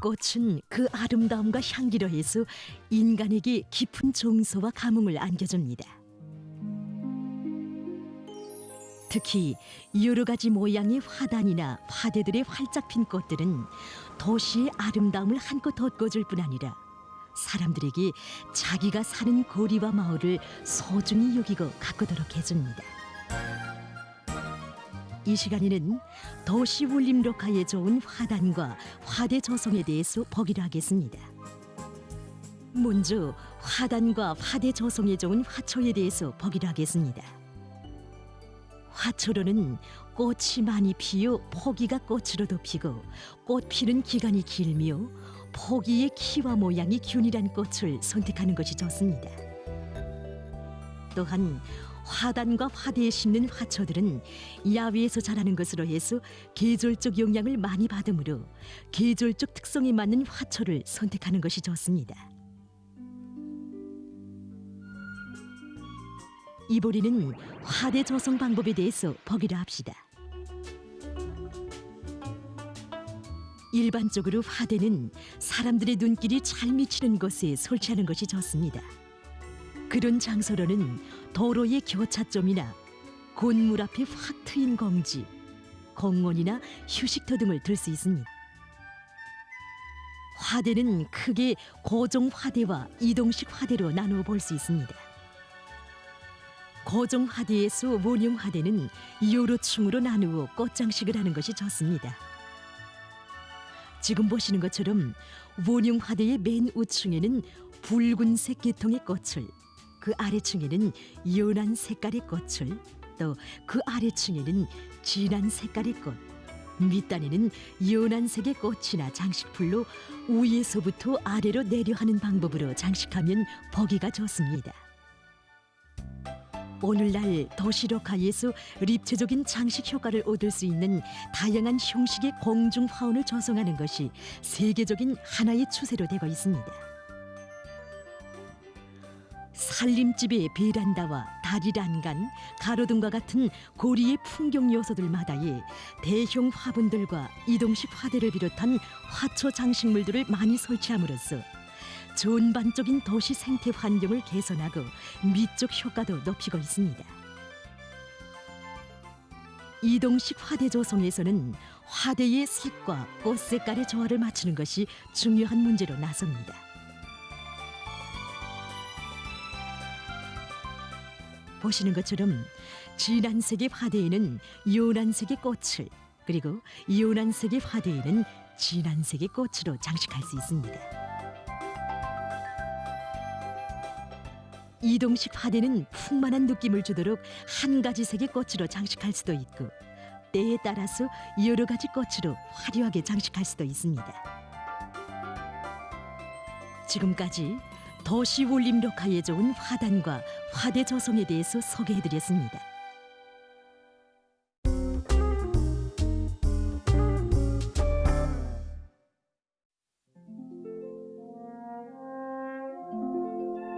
꽃은 그 아름다움과 향기로 해서 인간에게 깊은 정서와 감흥을 안겨줍니다. 특히 여러 가지 모양의 화단이나 화대들의 활짝 핀 꽃들은 도시의 아름다움을 한껏 돋궈줄 뿐 아니라 사람들에게 자기가 사는 거리와 마을을 소중히 여기고 가꾸도록 해줍니다. 이 시간에는 도시 울림로카에 좋은 화단과 화대 조성에 대해서 보기로 하겠습니다. 먼저 화단과 화대 조성에 좋은 화초에 대해서 보기로 하겠습니다. 화초로는 꽃이 많이 피어 포기가 꽃으로도 피고 꽃 피는 기간이 길며 포기의 키와 모양이 균일한 꽃을 선택하는 것이 좋습니다. 또한 화단과 화대에 심는 화초들은 야외에서 자라는 것으로 해서 계절적 영향을 많이 받으므로 계절적 특성에 맞는 화초를 선택하는 것이 좋습니다. 이번에는 화대 조성 방법에 대해서 보기로 합시다. 일반적으로 화대는 사람들의 눈길이 잘 미치는 곳에 설치하는 것이 좋습니다. 그런 장소로는 도로의 교차점이나 건물 앞에 확 트인 공지, 공원이나 휴식터 등을 들 수 있습니다. 화대는 크게 고정 화대와 이동식 화대로 나누어 볼 수 있습니다. 고정 화대에서 원형 화대는 여러 층으로 나누어 꽃장식을 하는 것이 좋습니다. 지금 보시는 것처럼 원형 화대의 맨 우층에는 붉은색 계통의 꽃을, 그 아래층에는 연한 색깔의 꽃을, 또 그 아래층에는 진한 색깔의 꽃, 밑단에는 연한 색의 꽃이나 장식풀로 위에서부터 아래로 내려 하는 방법으로 장식하면 보기가 좋습니다. 오늘날 도시로카에서 입체적인 장식 효과를 얻을 수 있는 다양한 형식의 공중 화원을 조성하는 것이 세계적인 하나의 추세로 되고 있습니다. 살림집의 베란다와 다리란간, 가로등과 같은 고리의 풍경 요소들마다의 대형 화분들과 이동식 화대를 비롯한 화초 장식물들을 많이 설치함으로써 전반적인 도시 생태 환경을 개선하고 미적 효과도 높이고 있습니다. 이동식 화대 조성에서는 화대의 색과 꽃 색깔의 조화를 맞추는 것이 중요한 문제로 나섭니다. 보시는 것처럼 진한 색의 화대에는 연한 색의 꽃을, 그리고 연한 색의 화대에는 진한 색의 꽃으로 장식할 수 있습니다. 이동식 화대는 풍만한 느낌을 주도록 한 가지 색의 꽃으로 장식할 수도 있고 때에 따라서 여러 가지 꽃으로 화려하게 장식할 수도 있습니다. 지금까지 도시 울림로카에 좋은 화단과 화대 조성에 대해서 소개해드렸습니다.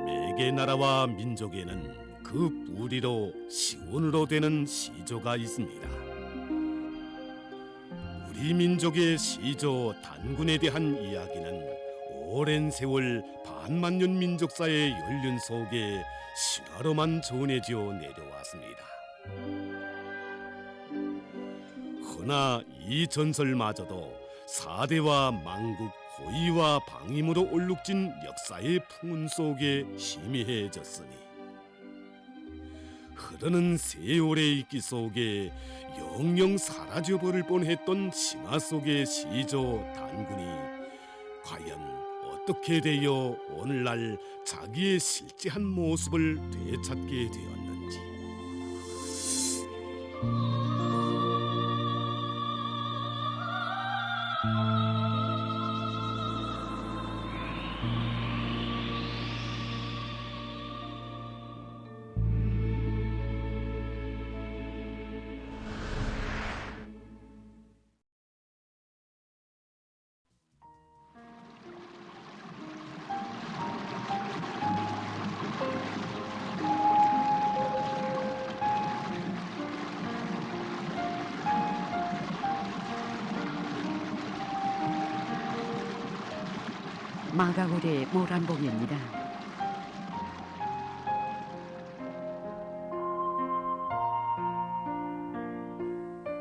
매개 나라와 민족에는 그 뿌리로 시원으로 되는 시조가 있습니다. 우리 민족의 시조 단군에 대한 이야기는 오랜 세월 반만년 민족사의 연륜 속에 실화로만 전해져 내려왔습니다. 허나 이 전설마저도 사대와 망국, 호위와 방임으로 얼룩진 역사의 풍운 속에 희미해졌으니 흐르는 세월의 이끼 속에 영영 사라져버릴 뻔했던 신화 속의 시조 단군이 과연 어떻게 되어 오늘날 자기의 실제한 모습을 되찾게 되었는지. 마가고래의 모란봉입니다.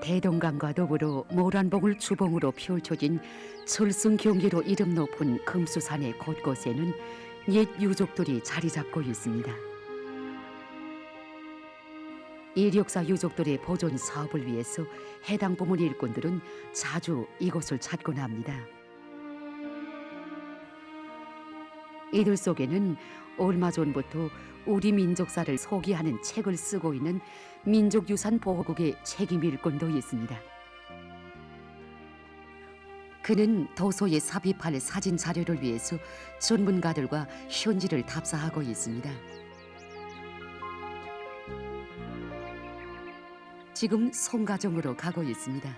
대동강과 더불어 모란봉을 주봉으로 펼쳐진 철승 경계로 이름 높은 금수산의 곳곳에는 옛 유족들이 자리 잡고 있습니다. 이력사 유족들의 보존 사업을 위해서 해당 부문 일꾼들은 자주 이곳을 찾곤 합니다. 이들 속에는 얼마 전부터 우리 민족사를 소개하는 책을 쓰고 있는 민족유산보호국의 책임 일꾼도 있습니다. 그는 도서에 삽입할 사진 자료를 위해서 전문가들과 현지를 답사하고 있습니다. 지금 송가정으로 가고 있습니다.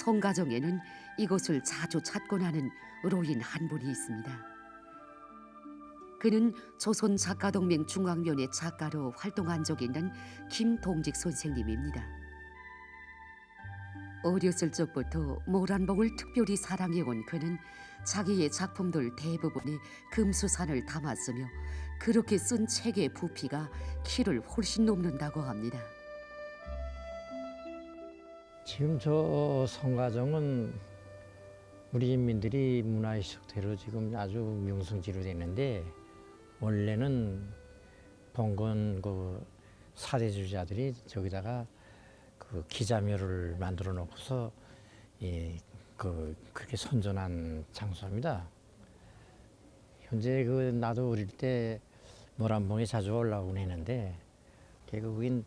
송가정에는 이곳을 자주 찾곤 하는 로인 한 분이 있습니다. 그는 조선 작가동맹 중앙위원회 작가로 활동한 적이 있는 김동직 선생님입니다. 어렸을 적부터 모란봉을 특별히 사랑해온 그는 자기의 작품들 대부분에 금수산을 담았으며 그렇게 쓴 책의 부피가 키를 훨씬 넘는다고 합니다. 지금 저 송가정은 우리 인민들이 문화유적지로 지금 아주 명성지로 되는데, 원래는 봉건 그 사대주자들이 저기다가 그 기자묘를 만들어 놓고서 그렇게 선전한 장소입니다. 현재 그 나도 어릴 때 모란봉에 자주 올라오곤 했는데, 거긴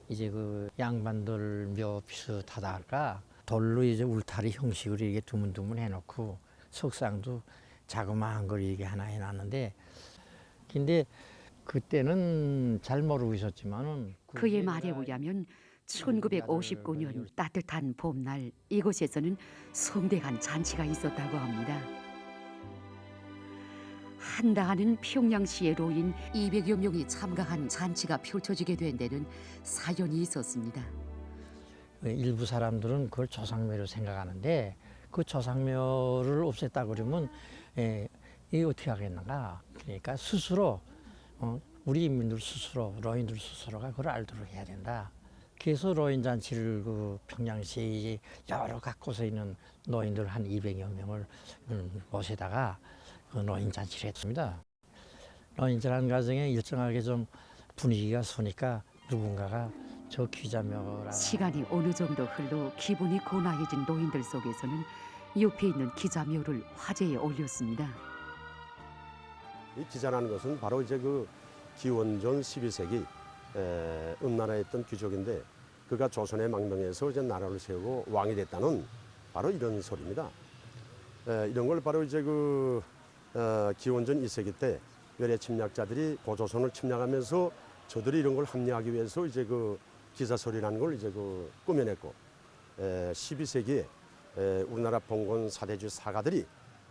이제 그 양반들 묘 비슷하다 할까, 돌로 이제 울타리 형식으로 이게 두문두문 해놓고 석상도 자그마한 걸 이게 하나 해놨는데, 근데 그때는 잘 모르고 있었지만은 그의 말에 의하면 1959년 따뜻한 봄날 이곳에서는 성대한 잔치가 있었다고 합니다. 한다하는 평양시의 로인 200여 명이 참가한 잔치가 펼쳐지게 된 데는 사연이 있었습니다. 일부 사람들은 그걸 조상묘로 생각하는데, 그 조상묘를 없앴다 그러면 이게 어떻게 하겠는가. 그러니까 스스로 우리 인민들 스스로, 로인들 스스로가 그걸 알도록 해야 된다. 그래서 로인 잔치를 그 평양시 여러 각곳에 있는 노인들 한 200여 명을 모시다가 그 노인 잔치를 했습니다. 노인잔 과정에 일정하게 좀 분위기가 서니까 누군가가 저 기자묘라. 시간이 어느 정도 흘러 기분이 고나해진 노인들 속에서는 옆에 있는 기자묘를 화제에 올렸습니다. 이 기자라는 것은 바로 이제 그 기원전 12세기 음나라에 있던 귀족인데, 그가 조선의 망명해서 이제 나라를 세우고 왕이 됐다는 바로 이런 소리입니다. 이런 걸 바로 이제 그 기원전 2세기 때 외래 침략자들이 고조선을 침략하면서 저들이 이런 걸 합리화하기 위해서 이제 그 기사설이라는 걸 이제 그 꾸며냈고, 12세기에 우리나라 봉건 사대주 사가들이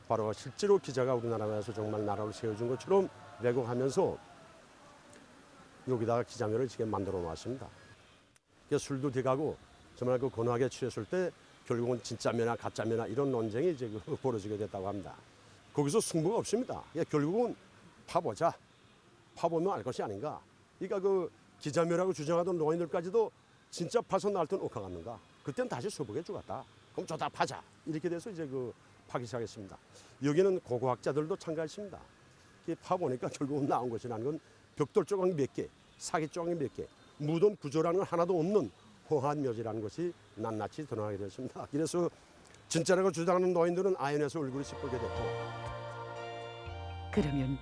바로 실제로 기자가 우리나라에서 정말 나라를 세워준 것처럼 왜곡하면서 여기다가 기자묘를 지금 만들어 놨습니다. 술도 돼가고 정말 그 건하게 취했을 때 결국은 진짜면이나 가짜면이나 이런 논쟁이 이제 벌어지게 됐다고 합니다. 거기서 승부가 없습니다. 결국은 파보자. 파보면 알 것이 아닌가. 그러니까 그 기자묘라고 주장하던 노인들까지도 진짜 파서 날던 옥화 갔는가. 그때는 다시 수복에 죽었다. 그럼 저다 파자. 이렇게 돼서 이제 그 파기 시작했습니다. 여기는 고고학자들도 참가했습니다. 파보니까 결국은 나온 것이라는 건 벽돌 조각 몇 개, 사기 조각 몇 개, 무덤 구조라는 건 하나도 없는 호한 묘지라는 것이 낱낱이 드러나게 되었습니다. 그래서 진짜라고 주장하는 노인들은 아연에서 얼굴이 시뻘게 됐고. 그러면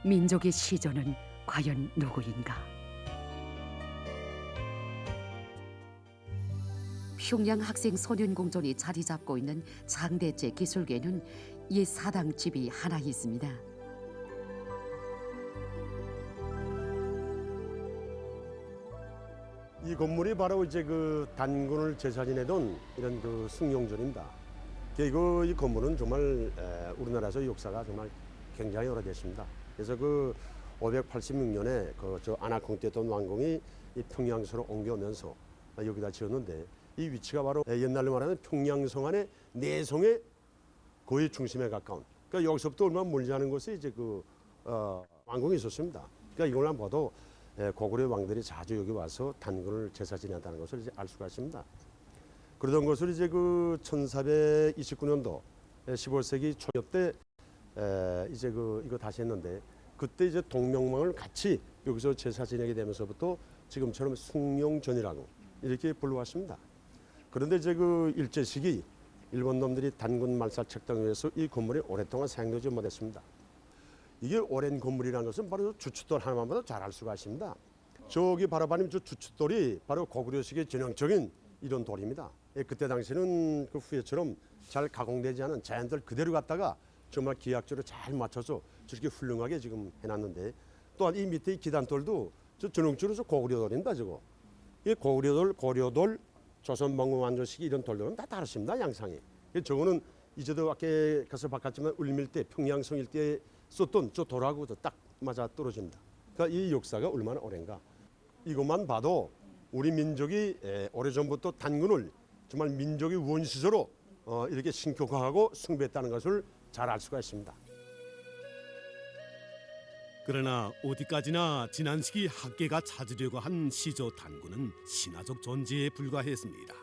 민족의 시조는 과연 누구인가? 평양 학생 소년공존이 자리 잡고 있는 장대째 기술계는 옛 사당집이 하나 있습니다. 이 건물이 바로 이제 그 단군을 제사지내던 이런 그 승용전입니다. 이 건물은 정말 우리나라에서 역사가 정말 굉장히 오래됐습니다. 그래서 그 586년에 저 아나콩떼돈 왕궁이 이 평양서로 옮겨오면서 여기다 지었는데 이 위치가 바로 옛날로 말하면 평양성 안의 내성의 거의 중심에 가까운. 그러니까 여기서부터 얼마 멀지 않은 곳에 이제 왕궁이 있었습니다. 그러니까 이걸만 봐도 고구려 왕들이 자주 여기 와서 단군을 제사 지냈다는 것을 이제 알 수가 있습니다. 그러던 것을 이제 1429년도 15세기 초엽 때 이제 이거 다시 했는데 그때 이제 동명망을 같이 여기서 제사 지내게 되면서부터 지금처럼 숭룡전이라고 이렇게 불러왔습니다. 그런데 이제 일제 시기 일본 놈들이 단군 말살 책당 위해서 이 건물이 오랫동안 사용되지 못했습니다. 이게 오랜 건물이라는 것은 바로 주춧돌 하나만 봐도 잘 알 수가 있습니다. 저기 바라보는 저 주춧돌이 바로 고구려식의 전형적인 이런 돌입니다. 그때 당시는 그 후예처럼 잘 가공되지 않은 자연들 그대로 갖다가 정말 기하학적으로 잘 맞춰서 저렇게 훌륭하게 지금 해놨는데 또한 이 밑에 기단돌도 저 전형적으로 고구려돌입니다. 저거. 이 고구려돌, 고려돌, 조선망국왕조식 이런 돌들은 다 다르십니다. 양상이. 저거는 이제도 아까 가서 바꿨지만 울밀대, 평양성 일대에 썼던 저 돌하고 딱 맞아 떨어집니다. 그러니까 이 역사가 얼마나 오랜가. 이것만 봐도 우리 민족이 오래전부터 단군을 정말 민족의 원시적으로 이렇게 신격화하고 숭배했다는 것을 잘 알 수가 있습니다. 그러나 어디까지나 지난 시기 학계가 찾으려고 한 시조 단군은 신화적 존재에 불과했습니다.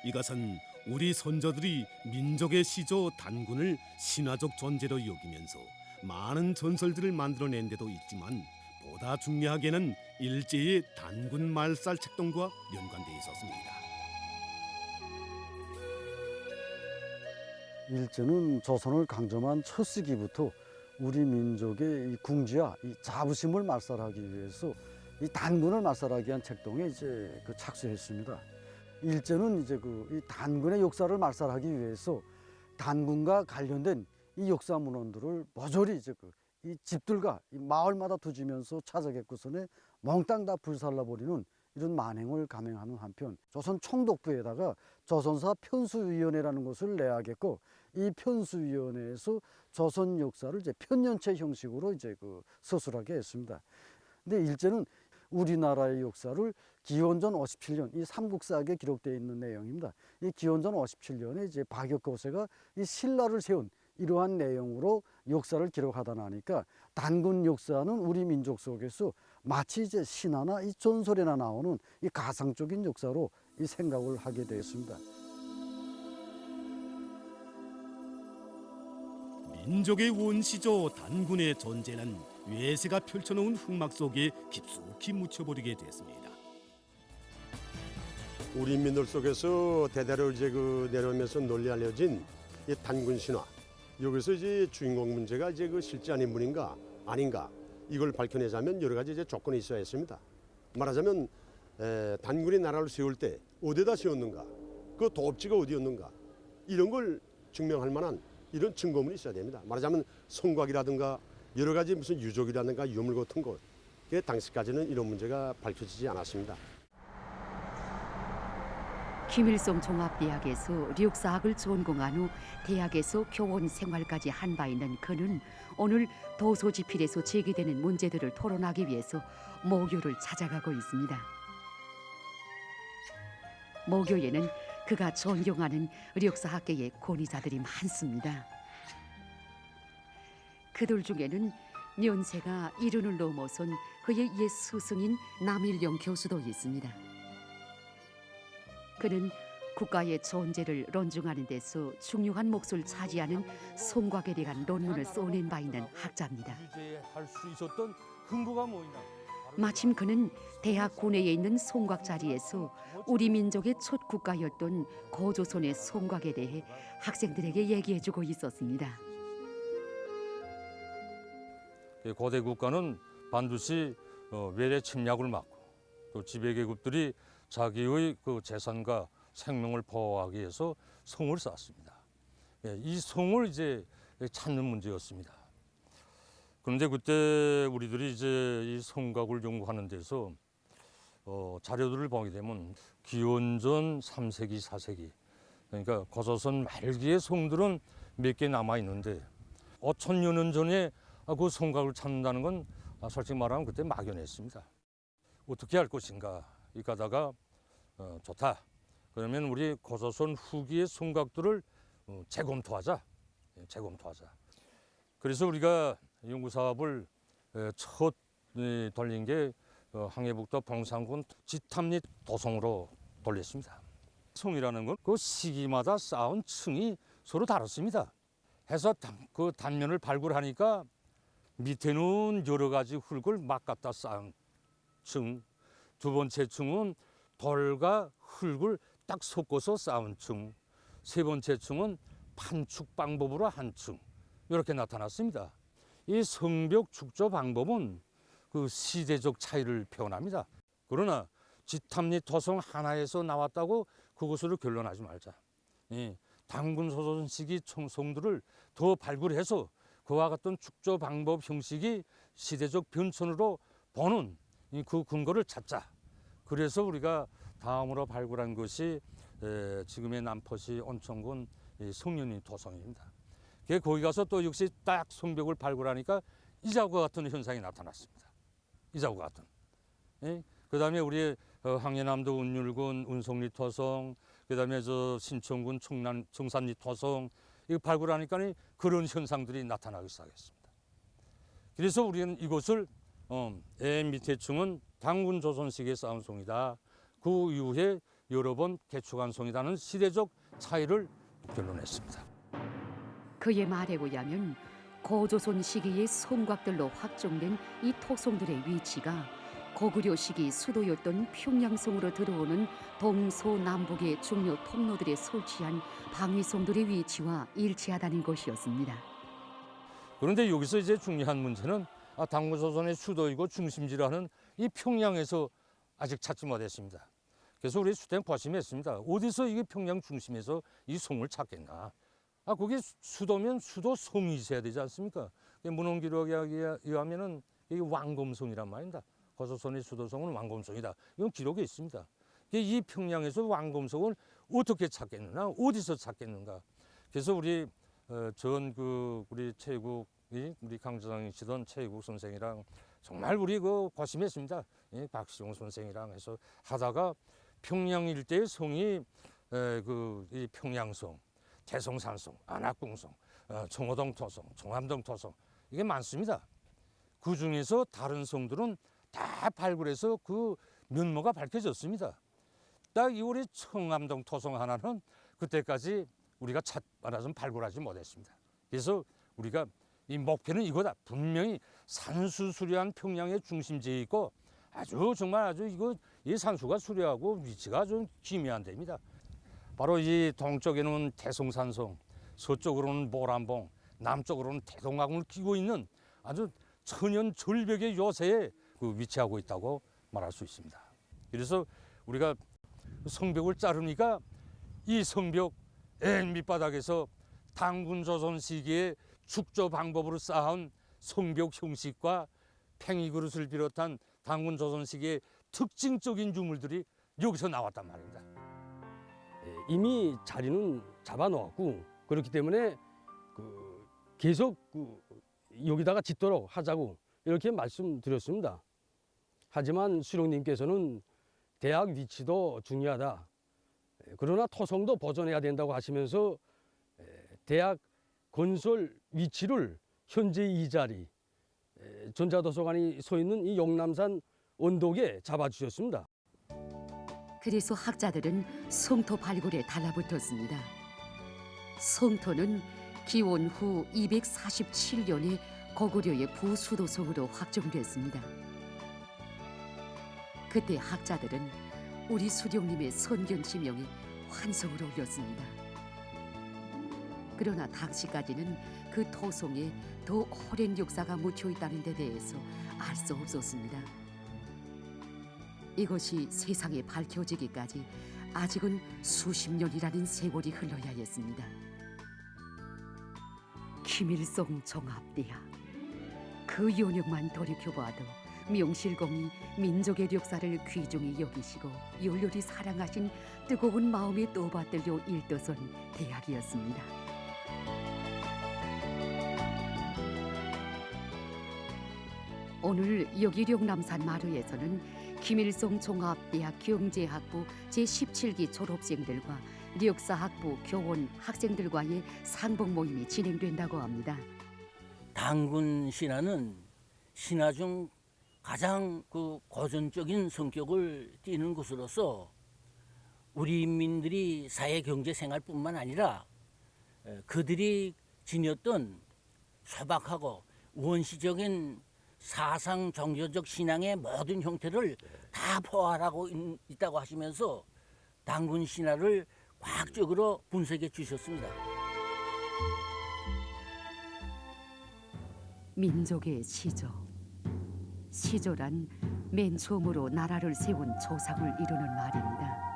이것은 우리 선조들이 민족의 시조 단군을 신화적 존재로 여기면서 많은 전설들을 만들어낸 데도 있지만 보다 중요하게는 일제의 단군 말살 책동과 연관돼 있었습니다. 일제는 조선을 강점한 첫 시기부터 우리 민족의 이 궁지와 이 자부심을 말살하기 위해서 이 단군을 말살하기 위한 책동에 이제 착수했습니다. 일제는 이제 이 단군의 역사를 말살하기 위해서 단군과 관련된 이 역사 문헌들을 모조리 이제 이 집들과 이 마을마다 두지면서 찾아겠고서는 몽땅 다 불살라버리는 이런 만행을 감행하는 한편 조선 총독부에다가 조선사 편수위원회라는 것을 내야겠고 이 편수위원회에서 조선 역사를 이제 편년체 형식으로 이제 서술하게 했습니다. 근데 일제는 우리나라의 역사를 기원전 57년 이 삼국사학에 기록되어 있는 내용입니다. 이 기원전 57년에 이제 박역거세가 이 신라를 세운 이러한 내용으로 역사를 기록하다 나니까 단군 역사는 우리 민족 속에서 마치 이제 신화나 이 전설에나 나오는 이 가상적인 역사로 이 생각을 하게 되었습니다. 민족의 원시조 단군의 존재는 외세가 펼쳐놓은 흑막 속에 깊숙이 묻혀버리게 됐습니다. 우리 민들 속에서 대대로 이제 내려오면서 널리 알려진 이 단군 신화. 여기서 이제 주인공 문제가 이제 실제 인물인가 아닌가 이걸 밝혀내자면 여러 가지 이제 조건이 있어야 했습니다. 말하자면 단군이 나라를 세울 때 어디다 세웠는가, 그 도읍지가 어디였는가 이런 걸 증명할 만한 이런 증거물이 있어야 됩니다. 말하자면 성곽이라든가 여러 가지 무슨 유적이라든가 유물 같은 것, 당시까지는 이런 문제가 밝혀지지 않았습니다. 김일성 종합대학에서 역사학을 전공한 후 대학에서 교원 생활까지 한 바 있는 그는 오늘 도서지필에서 제기되는 문제들을 토론하기 위해서 모교를 찾아가고 있습니다. 모교에는 그가 존경하는 역사학계의 권위자들이 많습니다. 그들 중에는 연세가 70을 넘어선 그의 옛 스승인 남일영 교수도 있습니다. 그는 국가의 존재를 론중하는 데서 중요한 몫을 차지하는 송곽에 대한 논문을 써낸 바 있는 학자입니다. 할 수 있었던 근거가 뭐냐? 마침 그는 대학 군내에 있는 송곽 자리에서 우리 민족의 첫 국가였던 고조선의 송곽에 대해 학생들에게 얘기해주고 있었습니다. 고대 국가는 반드시 외래 침략을 막고 또 지배계급들이 자기의 재산과 생명을 보호하기 위해서 성을 쌓았습니다. 이 성을 이제 찾는 문제였습니다. 그런데 그때 우리들이 이제 이 성곽을 연구하는 데서 자료들을 보게 되면 기원전 3세기, 4세기 그러니까 고조선 말기의 성들은 몇 개 남아 있는데 5천여 년 전에 그 성곽을 찾는다는 건 솔직히 말하면 그때 막연했습니다. 어떻게 할 것인가 이 가다가 좋다. 그러면 우리 고조선 후기의 성곽들을 재검토하자. 재검토하자. 그래서 우리가 연구 사업을 첫 돌린 게 항해북도 봉산군 지탐리 도성으로 돌렸습니다. 성이라는 건 그 시기마다 쌓은 층이 서로 다릅니다. 해서 그 단면을 발굴하니까 밑에는 여러 가지 흙을 막 갖다 쌓은 층, 두 번째 층은 돌과 흙을 딱 섞어서 쌓은 층, 세 번째 층은 판축 방법으로 한 층, 이렇게 나타났습니다. 이 성벽 축조 방법은 그 시대적 차이를 표현합니다. 그러나 지탐리 토성 하나에서 나왔다고 그것으로 결론하지 말자. 당군 조선 시기 성들을 더 발굴해서 그와 같은 축조 방법 형식이 시대적 변천으로 보는 그 근거를 찾자. 그래서 우리가 다음으로 발굴한 것이 지금의 남포시 온천군 성년리 토성입니다. 거기 가서 또 역시 딱 성벽을 발굴하니까 이자구와 같은 현상이 나타났습니다. 이자구와 같은. 그 다음에 우리 항해남도 운율군 운송리 토성, 그 다음에 저 신천군 청산리 토성, 이거 발굴하니까 그런 현상들이 나타나기 시작했습니다. 그래서 우리는 이것을 맨 밑에 층은 당군 조선 시기에 쌓은 성이다. 그 이후에 여러 번 개축한 성이라는 시대적 차이를 결론했습니다. 그의 말에 의하면 고조선 시기의 성곽들로 확정된 이 토성들의 위치가 고구려 시기 수도였던 평양성으로 들어오는 동서남북의 중요 통로들에 설치한 방위성들의 위치와 일치하다는 것이었습니다. 그런데 여기서 이제 중요한 문제는 당군 조선의 수도이고 중심지라는 이 평양에서 아직 찾지 못했습니다. 그래서 우리 수행 고심했습니다. 어디서 이게 평양 중심에서 이 성을 찾겠나? 거기 수도면 수도 성이 있어야 되지 않습니까? 문헌기록에 의하면은 이게 왕검성이란 말입니다. 고조선의 수도성은 왕검성이다. 이건 기록에 있습니다. 이 평양에서 왕검성을 어떻게 찾겠느냐? 어디서 찾겠는가? 그래서 우리 우리 최국이 우리 강조장이시던 최국 선생이랑 정말 우리 고심했습니다. 박시용 선생이랑 해서 하다가 평양 일대의 성이 이 평양성, 대성산성, 안악궁성, 청호동 토성, 청암동 토성 이게 많습니다. 그 중에서 다른 성들은 다 발굴해서 그 면모가 밝혀졌습니다. 딱 이 우리 청암동 토성 하나는 그때까지 우리가 말하자면 발굴하지 못했습니다. 그래서 우리가 이 목표는 이거다. 분명히 산수 수려한 평양의 중심지에 있고 정말 이 산수가 수려하고 위치가 좀 기묘한 데입니다. 바로 이 동쪽에는 대성산성, 서쪽으로는 모란봉, 남쪽으로는 대동강을 끼고 있는 아주 천연 절벽의 요새에 위치하고 있다고 말할 수 있습니다. 그래서 우리가 성벽을 자르니까 이 성벽 맨 밑바닥에서 당군 조선 시기의 축조 방법으로 쌓은 성벽 형식과 팽이그릇을 비롯한 당군 조선 시기의 특징적인 유물들이 여기서 나왔단 말입니다. 이미 자리는 잡아놓았고 그렇기 때문에 계속 여기다가 짓도록 하자고 이렇게 말씀드렸습니다. 하지만 수령님께서는 대학 위치도 중요하다. 그러나 토성도 보존해야 된다고 하시면서 대학 건설 위치를 현재 이 자리 전자도서관이 서 있는 이 용남산 언덕에 잡아주셨습니다. 그래서 학자들은 성토 발굴에 달라붙었습니다. 성토는 기원 후 247년에 고구려의 부수도성으로 확정됐습니다. 그때 학자들은 우리 수령님의 선견지명에 환성을 올렸습니다. 그러나 당시까지는 그 토성에 더 오랜 역사가 묻혀 있다는 데 대해서 알 수 없었습니다. 이것이 세상에 밝혀지기까지 아직은 수십 년이라는 세월이 흘러야 했습니다. 김일성 종합대학. 그 연역만 돌이켜봐도 명실공히 민족의 역사를 귀중히 여기시고 열렬히 사랑하신 뜨거운 마음에 떠받들려 일떠선 대학이었습니다. 오늘 여기 룡남산 마루에서는 김일성 종합대학 경제학부 제17기 졸업생들과 역사학부 교원 학생들과의 상봉 모임이 진행된다고 합니다. 당군 신화는 신화 중 가장 고전적인 성격을 띠는 것으로서 우리 인민들이 사회 경제 생활뿐만 아니라 그들이 지녔던 소박하고 원시적인 사상 종교적 신앙의 모든 형태를 다 포괄하고 있다고 하시면서 당군 신화를 과학적으로 분석해 주셨습니다. 민족의 시조. 시조란 맨 처음으로 나라를 세운 조상을 이루는 말입니다.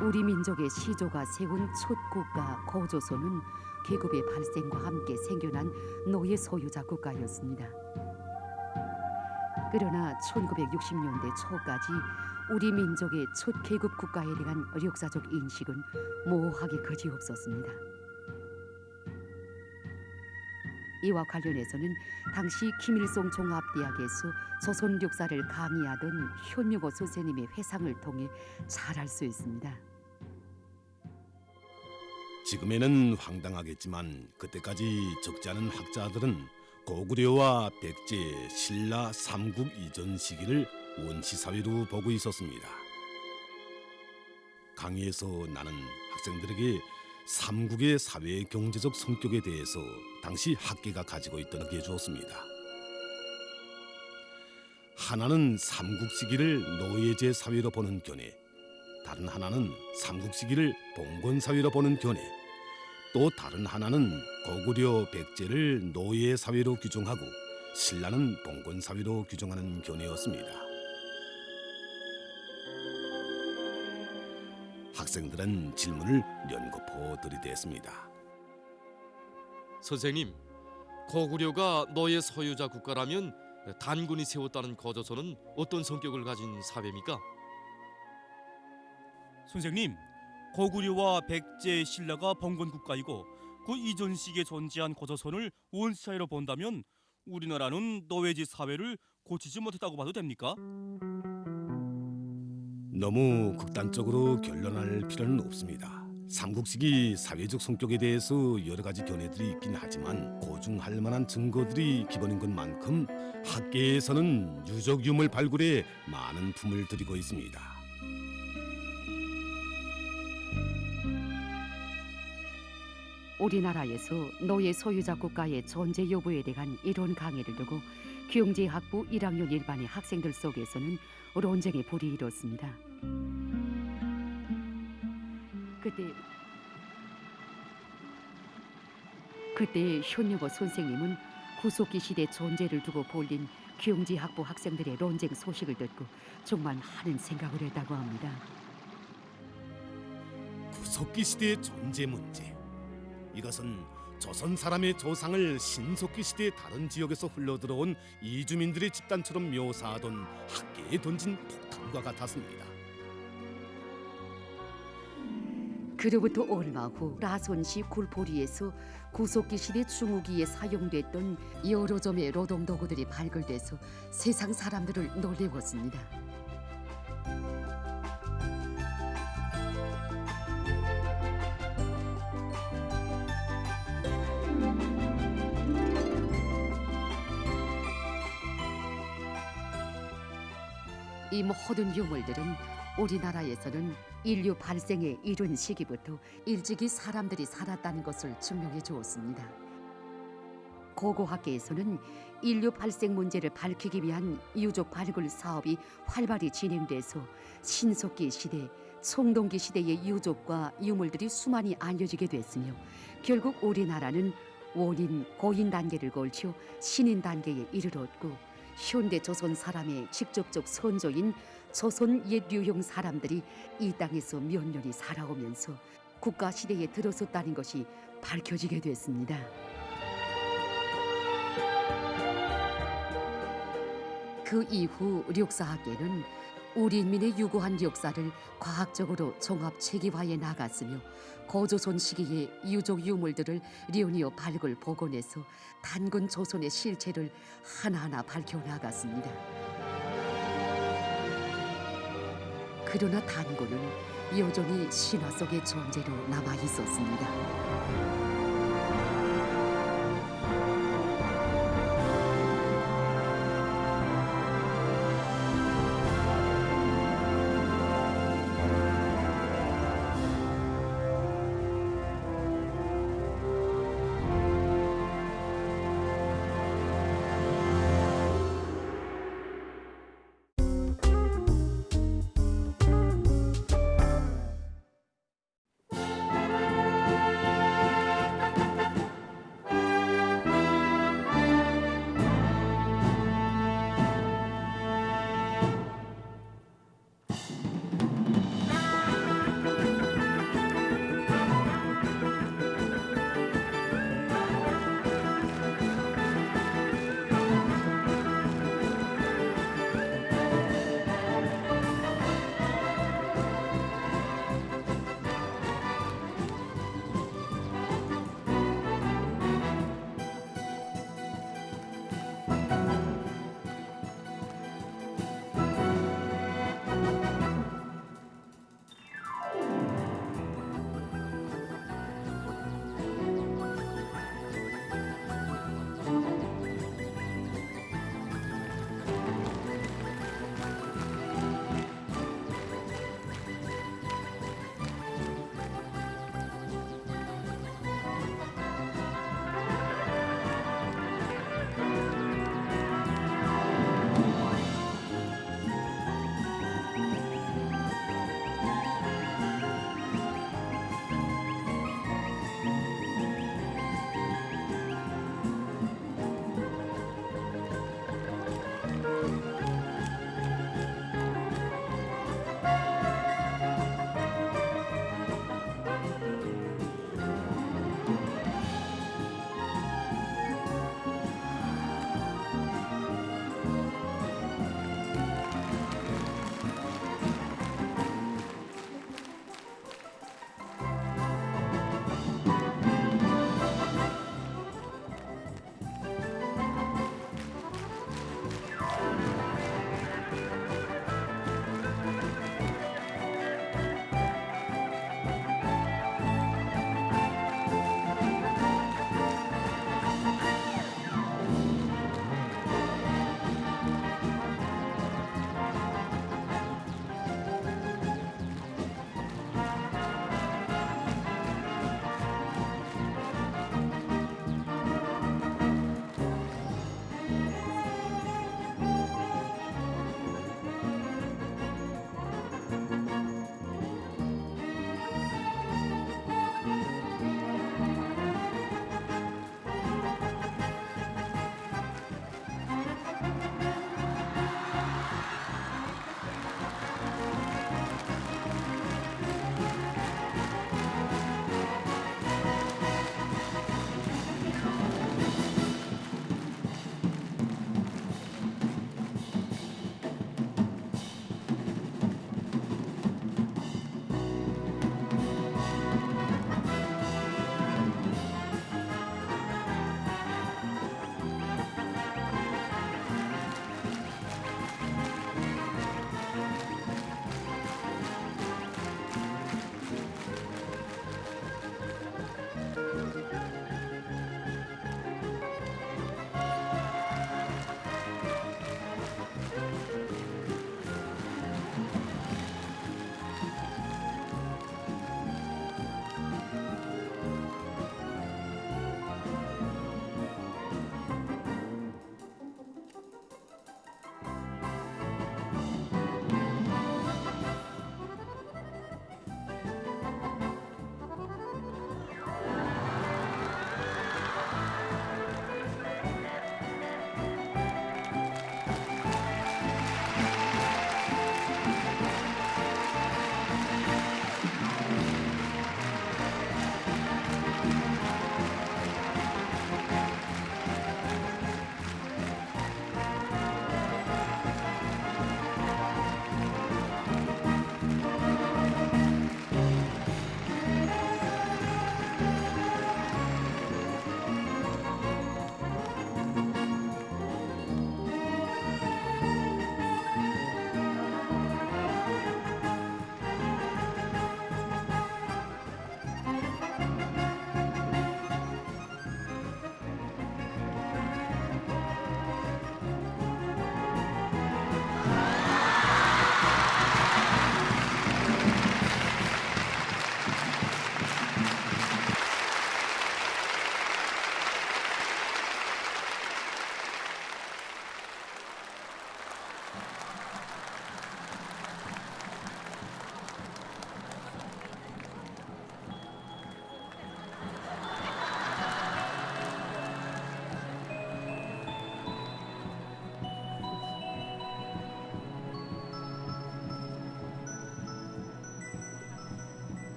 우리 민족의 시조가 세운 첫 국가 고조선은 계급의 발생과 함께 생겨난 노예 소유자 국가였습니다. 그러나 1960년대 초까지 우리 민족의 첫 계급 국가에 대한 역사적 인식은 모호하기 그지없었습니다. 이와 관련해서는 당시 김일성 종합대학에서 조선 역사를 강의하던 현명호 선생님의 회상을 통해 잘 알 수 있습니다. 지금에는 황당하겠지만 그때까지 적지 않은 학자들은 고구려와 백제, 신라 삼국 이전 시기를 원시사회로 보고 있었습니다. 강의에서 나는 학생들에게 삼국의 사회 경제적 성격에 대해서 당시 학계가 가지고 있던 게 주었습니다. 하나는 삼국 시기를 노예제 사회로 보는 견해, 다른 하나는 삼국 시기를 봉건 사회로 보는 견해, 또 다른 하나는 고구려 백제를 노예 사회로 규정하고 신라는 봉건 사회로 규정하는 견해였습니다. 학생들은 질문을 연거푸 들이댔습니다. 선생님, 고구려가 노예 소유자 국가라면 단군이 세웠다는 거조선은 어떤 성격을 가진 사회입니까? 선생님, 고구려와 백제, 신라가 봉건 국가이고 그 이전 시기에 존재한 고조선을 원시사회로 본다면 우리나라는 노예제 사회를 고치지 못했다고 봐도 됩니까? 너무 극단적으로 결론할 필요는 없습니다. 삼국시기 사회적 성격에 대해서 여러 가지 견해들이 있긴 하지만 고증할 만한 증거들이 기본인 것만큼 학계에서는 유적 유물 발굴에 많은 품을 들이고 있습니다. 우리나라에서 노예 소유자 국가의 존재 여부에 대한 이론 강의를 두고 경제학부 1학년 일반의 학생들 속에서는 논쟁의 불이 일었습니다. 그때 현여고 선생님은 구석기 시대 존재를 두고 벌린 경제학부 학생들의 논쟁 소식을 듣고 정말 많은 생각을 했다고 합니다. 구석기 시대의 존재 문제, 이것은 조선 사람의 조상을 신석기 시대의 다른 지역에서 흘러들어온 이주민들의 집단처럼 묘사하던 학계에 던진 폭탄과 같았습니다. 그로부터 얼마 후 라손시 굴포리에서 구석기 시대 중후기에 사용됐던 여러 점의 노동 도구들이 발굴돼서 세상 사람들을 놀래웠습니다. 이 모든 유물들은 우리나라에서는 인류 발생의 이른 시기부터 일찍이 사람들이 살았다는 것을 증명해 주었습니다. 고고학계에서는 인류 발생 문제를 밝히기 위한 유적 발굴 사업이 활발히 진행돼서 신석기 시대, 청동기 시대의 유적과 유물들이 수많이 알려지게 됐으며 결국 우리나라는 원인, 고인 단계를 걸쳐 신인 단계에 이르렀고 현대 조선 사람의 직접적 선조인 조선 옛 유형 사람들이 이 땅에서 몇 년이 살아오면서 국가 시대에 들어섰다는 것이 밝혀지게 됐습니다. 그 이후 역사학계는 우리 인민의 유구한 역사를 과학적으로 종합 체계화해 나갔으며 고조선 시기의 유족 유물들을 리오니어 발굴 복원해서 단군 조선의 실체를 하나하나 밝혀 나갔습니다. 그러나 단군은 여전히 신화 속의 존재로 남아 있었습니다.